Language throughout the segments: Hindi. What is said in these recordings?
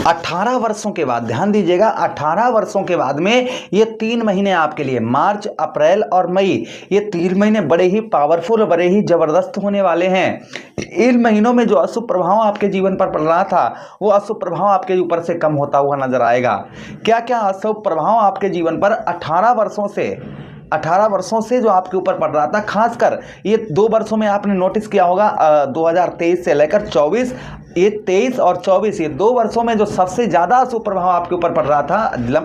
18 वर्षों के बाद, ध्यान दीजिएगा, 18 वर्षों के बाद में ये 3 महीने आपके लिए, मार्च, अप्रैल और मई, ये 3 महीने बड़े ही पावरफुल, बड़े ही जबरदस्त होने वाले हैं। इन महीनों में जो अशुभ प्रभाव आपके जीवन पर पड़ रहा था वो अशुभ प्रभाव आपके ऊपर से कम होता हुआ नजर आएगा। क्या क्या अशुभ प्रभाव आपके जीवन पर 18 वर्षों से जो आपके ऊपर पड़ रहा था, खासकर ये 2 वर्षों में आपने नोटिस किया होगा, 2023 से लेकर 24, ये 23 और 24, ये 2 वर्षों में जो सबसे ज़्यादा अशुभ प्रभाव आपके ऊपर पड़ रहा था,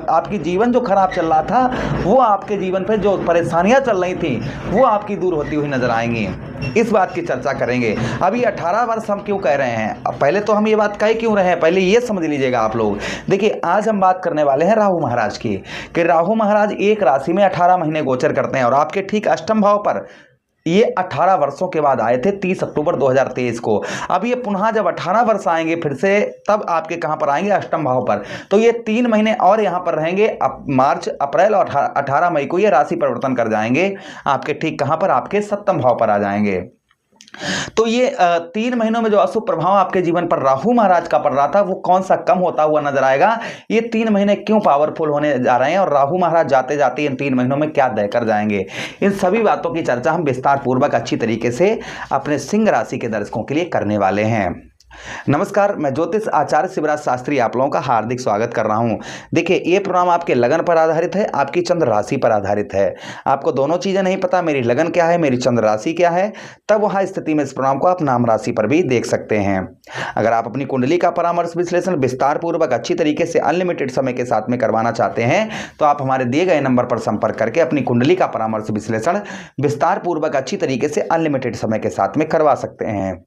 आपकी जीवन जो खराब चल रहा था, वो आपके जीवन पे जो परेशानियां चल रही थी वो आपकी दूर होती हुई नजर आएंगी। इस बात की चर्चा करेंगे। अभी 18 वर्ष हम क्यों कह रहे हैं, अब पहले तो हम ये बात कह क्यों रहे हैं, पहले ये समझ लीजिएगा आप लोग। देखिए, आज हम बात करने वाले हैं राहु महाराज की, कि राहु महाराज एक राशि में 18 महीने गोचर करते हैं और आपके ठीक अष्टम भाव पर ये 18 वर्षों के बाद आए थे 30 अक्टूबर 2023 को। अब ये पुनः जब 18 वर्ष आएंगे फिर से, तब आपके कहां पर आएंगे, अष्टम भाव पर। तो ये 3 महीने और यहां पर रहेंगे, मार्च, अप्रैल और 18 मई को ये राशि परिवर्तन कर जाएंगे, आपके ठीक कहां पर, आपके सप्तम भाव पर आ जाएंगे। तो ये 3 महीनों में जो अशुभ प्रभाव आपके जीवन पर राहु महाराज का पड़ रहा था वो कौन सा कम होता हुआ नजर आएगा, ये 3 महीने क्यों पावरफुल होने जा रहे हैं और राहु महाराज जाते जाते इन 3 महीनों में क्या देकर जाएंगे, इन सभी बातों की चर्चा हम विस्तार पूर्वक अच्छी तरीके से अपने सिंह राशि के दर्शकों के लिए करने वाले हैं। नमस्कार, मैं ज्योतिष आचार्य शिवराज शास्त्री आप लोगों का हार्दिक स्वागत कर रहा हूं। देखिए, ये प्रोग्राम आपके लगन पर आधारित है, आपकी चंद्र राशि पर आधारित है। आपको दोनों चीजें नहीं पता, मेरी लगन क्या है, मेरी चंद्र राशि क्या है, तब वहां स्थिति में इस प्रोग्राम को आप नाम राशि पर भी देख सकते हैं। अगर आप अपनी कुंडली का परामर्श विश्लेषण विस्तार पूर्वक अच्छी तरीके से अनलिमिटेड समय के साथ में करवाना चाहते हैं तो आप हमारे दिए गए नंबर पर संपर्क करके अपनी कुंडली का परामर्श विश्लेषण विस्तार पूर्वक अच्छी तरीके से अनलिमिटेड समय के साथ में करवा सकते हैं।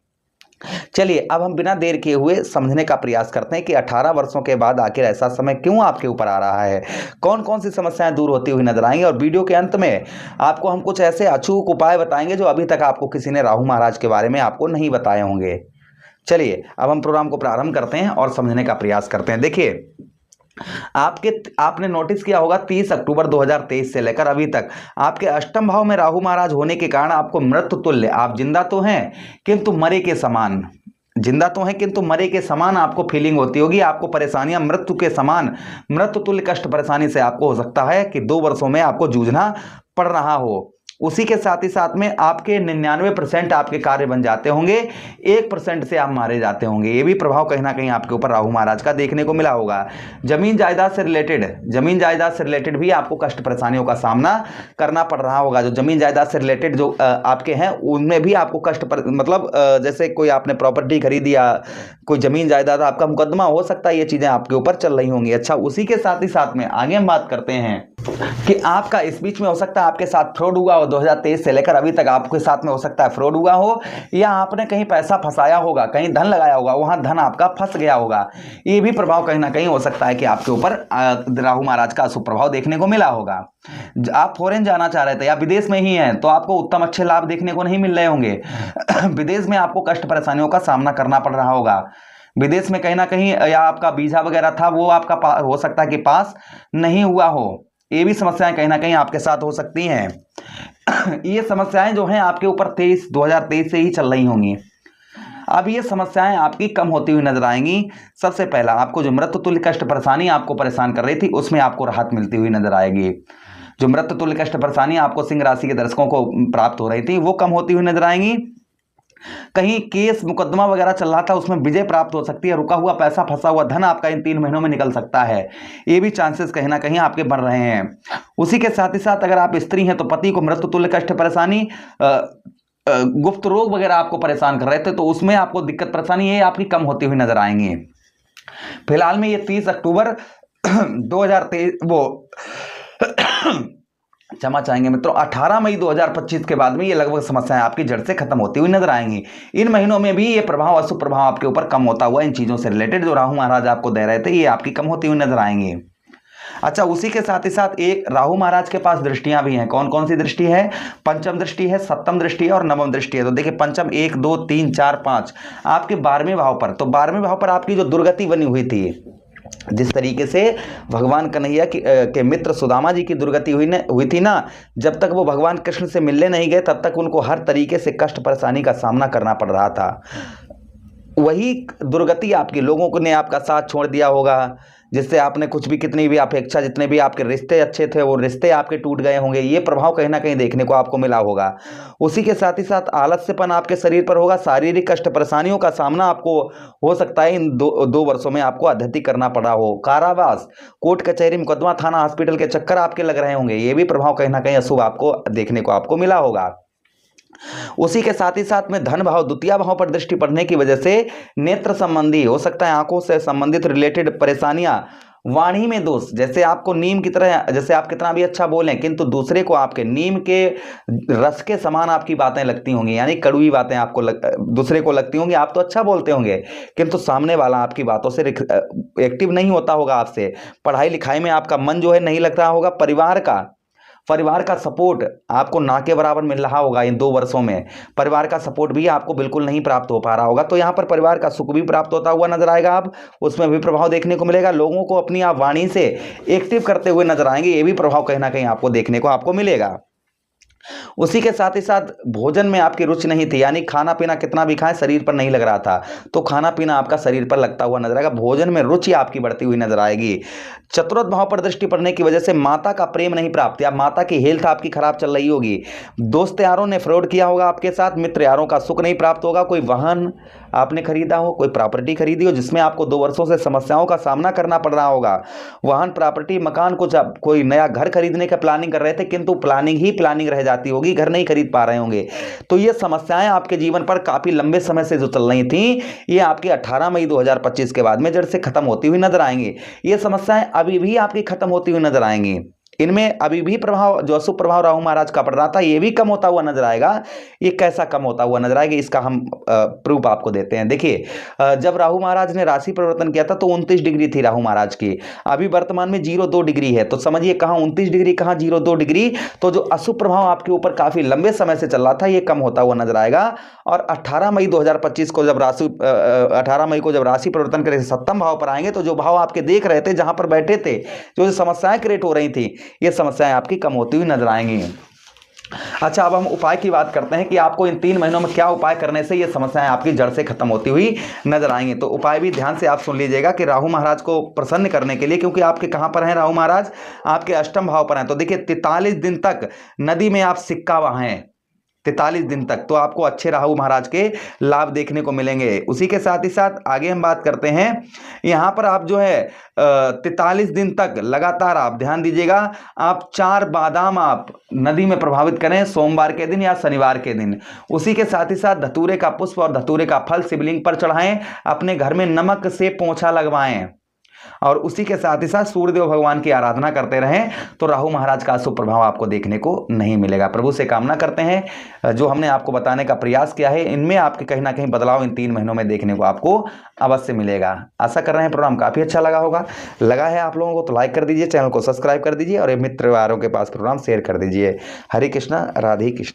चलिए, अब हम बिना देर किए हुए समझने का प्रयास करते हैं कि 18 वर्षों के बाद आखिर ऐसा समय क्यों आपके ऊपर आ रहा है, कौन कौन सी समस्याएं दूर होती हुई नजर आएंगी, और वीडियो के अंत में आपको हम कुछ ऐसे अचूक उपाय बताएंगे जो अभी तक आपको किसी ने राहु महाराज के बारे में आपको नहीं बताए होंगे। चलिए, अब हम प्रोग्राम को प्रारंभ करते हैं और समझने का प्रयास करते हैं। देखिए, आपने नोटिस किया होगा 30 अक्टूबर 2023 से लेकर अभी तक आपके अष्टम भाव में राहु महाराज होने के कारण आपको मृत्यु तुल्य, आप जिंदा तो हैं किंतु मरे के समान, जिंदा तो हैं किंतु मरे के समान आपको फीलिंग होती होगी। आपको परेशानियां मृत्यु के समान, मृत्यु तुल्य कष्ट परेशानी से आपको हो सकता है कि 2 वर्षों में आपको जूझना पड़ रहा हो। उसी के साथ ही साथ में आपके 99% आपके कार्य बन जाते होंगे, 1% से आप मारे जाते होंगे। ये भी प्रभाव कहीं ना कहीं आपके ऊपर राहु महाराज का देखने को मिला होगा। जमीन जायदाद से रिलेटेड भी आपको कष्ट परेशानियों का सामना करना पड़ रहा होगा। जो जमीन जायदाद से रिलेटेड जो आपके हैं उनमें भी आपको मतलब जैसे कोई आपने प्रॉपर्टी खरीदी या कोई जमीन जायदाद आपका मुकदमा हो सकता है, ये चीजें आपके ऊपर चल रही होंगी। अच्छा, उसी के साथ ही साथ में आगे हम बात करते हैं कि आपका इस बीच में हो सकता है आपके साथ फ्रॉड हुआ हो, 2023 से लेकर अभी तक आपके साथ में हो सकता है फ्रॉड हुआ हो, या आपने कहीं पैसा फंसाया होगा, कहीं धन लगाया होगा, वहां धन आपका फंस गया होगा। ये भी प्रभाव कहीं ना कहीं हो सकता है कि आपके ऊपर राहु महाराज का अशुभ प्रभाव देखने को मिला होगा। आप फॉरेन जाना चाह रहे थे या विदेश में ही हैं तो आपको उत्तम अच्छे लाभ देखने को नहीं मिल रहे होंगे। विदेश में आपको कष्ट परेशानियों का सामना करना पड़ रहा होगा। विदेश में कहीं ना कहीं या आपका वीजा वगैरह था वो आपका हो सकता है कि पास नहीं हुआ हो। ये भी समस्याएं कहीं ना कहीं आपके साथ हो सकती हैं। ये समस्याएं जो हैं आपके ऊपर 2023 से ही चल रही होंगी। अब ये समस्याएं आपकी कम होती हुई नजर आएंगी। सबसे पहला, आपको जो मृत्यु तुल्य कष्ट परेशानी आपको परेशान कर रही थी उसमें आपको राहत मिलती हुई नजर आएगी। जो मृत्यु तुल्य कष्ट परेशानी आपको सिंह राशि के दर्शकों को प्राप्त हो रही थी वो कम होती हुई नजर आएंगी। कहीं केस मुकदमा वगैरह चल रहा था उसमें विजय प्राप्त हो सकती है। रुका हुआ पैसा, फंसा हुआ धन आपका इन 3 महीनों में निकल सकता है। ये भी चांसेस कहीं ना कहीं आपके बन रहे हैं। उसी के साथ ही साथ अगर आप स्त्री हैं तो पति को मृत्यु तुल्य कष्ट परेशानी, गुप्त रोग वगैरह आपको परेशान कर रहे थे तो उसमें आपको दिक्कत परेशानी ये आपकी कम होती हुई नजर आएंगी। फिलहाल में ये 30 अक्टूबर 2023 क्षमा चाहेंगे मित्रों, 18 मई 2025 के बाद में ये लगभग समस्याएं आपकी जड़ से खत्म होती हुई नजर आएंगी। इन महीनों में भी ये प्रभाव, अशुभ प्रभाव आपके ऊपर कम होता हुआ इन चीजों से रिलेटेड जो राहु महाराज आपको दे रहे थे ये आपकी कम होती हुई नजर आएंगी। अच्छा, उसी के साथ ही साथ एक राहु महाराज के पास दृष्टियां भी हैं। कौन कौन सी दृष्टि है? पंचम दृष्टि है, सप्तम दृष्टि है और नवम दृष्टि है। तो देखिए, पंचम 1 2 3 4 5 आपके 12वें भाव पर। तो 12वें भाव पर आपकी जो दुर्गति बनी हुई थी, जिस तरीके से भगवान कन्हैया के मित्र सुदामा जी की दुर्गति हुई थी ना, जब तक वो भगवान कृष्ण से मिलने नहीं गए तब तक उनको हर तरीके से कष्ट परेशानी का सामना करना पड़ रहा था। वही दुर्गति आपकी, लोगों ने आपका साथ छोड़ दिया होगा, जिससे आपने कुछ भी, कितनी भी अपेक्षा, जितने भी आपके रिश्ते अच्छे थे वो रिश्ते आपके टूट गए होंगे। ये प्रभाव कहीं ना कहीं देखने को आपको मिला होगा। उसी के साथ ही साथ आलस्यपन आपके शरीर पर होगा, शारीरिक कष्ट परेशानियों का सामना आपको हो सकता है इन दो वर्षों में आपको अत्यधिक करना पड़ा हो। कारावास, कोर्ट कचहरी, मुकदमा, थाना, हॉस्पिटल के चक्कर आपके लग रहे होंगे। ये भी प्रभाव कहीं ना कहीं अशुभ आपको देखने को आपको मिला होगा। उसी के साथ ही साथ में धन भाव, द्वितीय भाव पर दृष्टि पड़ने की वजह से नेत्र संबंधी हो सकता है, आंखों से संबंधित रिलेटेड परेशानियां, वाणी में दोष, जैसे आपको नीम की तरह, जैसे आप कितना भी अच्छा बोलें किंतु दूसरे को आपके नीम के रस के समान आपकी बातें लगती होंगी, यानी कड़वी बातें आपको दूसरे को लगती होंगी। आप तो अच्छा बोलते होंगे किंतु सामने वाला आपकी बातों से एक्टिव नहीं होता होगा आपसे। पढ़ाई लिखाई में आपका मन जो है नहीं लग रहा होगा। परिवार का सपोर्ट आपको ना के बराबर मिल रहा होगा। इन 2 वर्षों में परिवार का सपोर्ट भी आपको बिल्कुल नहीं प्राप्त हो पा रहा होगा। तो यहाँ पर परिवार का सुख भी प्राप्त होता हुआ नजर आएगा, आप उसमें भी प्रभाव देखने को मिलेगा। लोगों को अपनी आप वाणी से एक्टिव करते हुए नजर आएंगे, ये भी प्रभाव कहीं ना कहीं आपको देखने को आपको मिलेगा। उसी के साथ ही साथ भोजन में आपकी रुचि नहीं थी, यानी खाना पीना कितना भी खाएं शरीर पर नहीं लग रहा था, तो खाना पीना आपका शरीर पर लगता हुआ नजर आएगा। भोजन में रुचि आपकी बढ़ती हुई नजर आएगी। चतुर्थ भाव पर दृष्टि पड़ने की वजह से माता का प्रेम नहीं प्राप्त, या माता की हेल्थ आपकी खराब चल रही होगी। दोस्त यारों ने फ्रॉड किया होगा आपके साथ, मित्र यारों का सुख नहीं प्राप्त होगा। कोई वाहन आपने खरीदा हो, कोई प्रॉपर्टी खरीदी हो जिसमें आपको 2 वर्षों से समस्याओं का सामना करना पड़ रहा होगा। वाहन, प्रॉपर्टी, मकान, कुछ कोई नया घर खरीदने का प्लानिंग कर रहे थे किंतु प्लानिंग ही प्लानिंग रह जाती होगी, घर नहीं खरीद पा रहे होंगे। तो ये समस्याएं आपके जीवन पर काफी लंबे समय से जो चल रही थी, ये आपकी 18 मई 2025 के बाद में जड़ से खत्म होती हुई नजर आएंगी। ये समस्याएं अभी भी आपकी खत्म होती हुई नजर आएंगी। इनमें अभी भी प्रभाव, जो अशुभ प्रभाव राहु महाराज का पड़ रहा था, ये भी कम होता हुआ नजर आएगा। ये कैसा कम होता हुआ नजर आएगा, इसका हम प्रूफ आपको देते हैं। देखिए, जब राहु महाराज ने राशि परिवर्तन किया था तो 29 डिग्री थी राहु महाराज की, अभी वर्तमान में 0.2 डिग्री है। तो समझिए कहां 29 डिग्री, कहां 0.2 डिग्री। तो जो अशुभ प्रभाव आपके ऊपर काफी लंबे समय से चल रहा था, ये कम होता हुआ नजर आएगा। और 18 मई 2025 को जब 18 मई को जब राशि परिवर्तन करें 7वें भाव पर आएंगे, तो जो भाव आपके देख रहे थे, जहां पर बैठे थे, जो समस्याएं क्रिएट हो रही थी, ये समस्याएं आपकी कम होती हुई नजर आएंगी। अच्छा, अब हम उपाय की बात करते हैं कि आपको इन 3 महीनों में क्या उपाय करने से ये समस्याएं आपकी जड़ से खत्म होती हुई नजर आएंगी। तो उपाय भी ध्यान से आप सुन लीजिएगा कि राहु महाराज को प्रसन्न करने के लिए, क्योंकि आपके कहां पर हैं राहु महाराज, आपके 8वें भाव पर हैं। तो देखिए, 43 दिन तक नदी में आप सिक्का बहाएं, 43 दिन तक, तो आपको अच्छे राहु महाराज के लाभ देखने को मिलेंगे। उसी के साथ ही साथ आगे हम बात करते हैं, यहां पर आप जो है 43 दिन तक लगातार आप ध्यान दीजिएगा, आप 4 बादाम आप नदी में प्रभावित करें सोमवार के दिन या शनिवार के दिन। उसी के साथ ही साथ धतूरे का पुष्प और धतूरे का फल शिवलिंग पर चढ़ाएं, अपने घर में नमक से पोंछा लगवाएं, और उसी के साथ ही साथ सूर्यदेव भगवान की आराधना करते रहें, तो राहु महाराज का शुभ प्रभाव आपको देखने को नहीं मिलेगा। प्रभु से कामना करते हैं जो हमने आपको बताने का प्रयास किया है, इनमें आपके कहीं ना कहीं बदलाव इन 3 महीनों में देखने को आपको अवश्य मिलेगा। आशा कर रहे हैं प्रोग्राम काफी अच्छा लगा होगा। लगा है आप लोगों को तो लाइक कर दीजिए, चैनल को सब्सक्राइब कर दीजिए और मित्र वालों के पास प्रोग्राम शेयर कर दीजिए। हरे कृष्णा, राधे कृष्णा।